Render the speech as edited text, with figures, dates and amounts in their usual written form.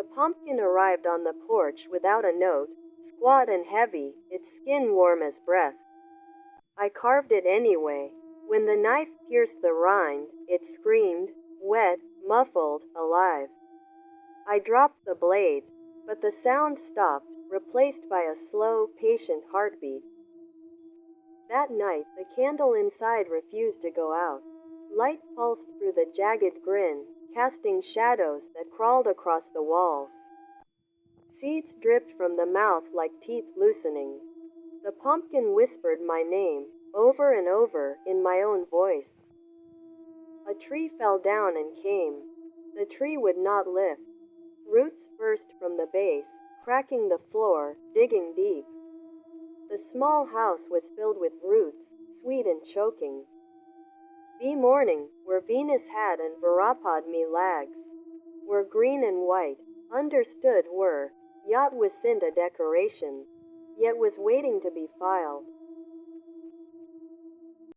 The pumpkin arrived on the porch without a note, squat and heavy, its skin warm as breath. I carved it anyway. When the knife pierced the rind, it screamed, wet, muffled, alive. I dropped the blade, but the sound stopped, replaced by a slow, patient heartbeat. That night, the candle inside refused to go out. Light pulsed through the jagged grin, casting shadows that crawled across the walls. Seeds dripped from the mouth like teeth loosening. The pumpkin whispered my name, over and over, in my own voice. A tree fell down and came. The tree would not lift. Roots burst from the base, cracking the floor, digging deep. The small house was filled with roots, sweet and choking. Be morning, where Venus had and Varapadmi lags, were green and white, understood were, yacht was sent a decoration, yet was waiting to be filed.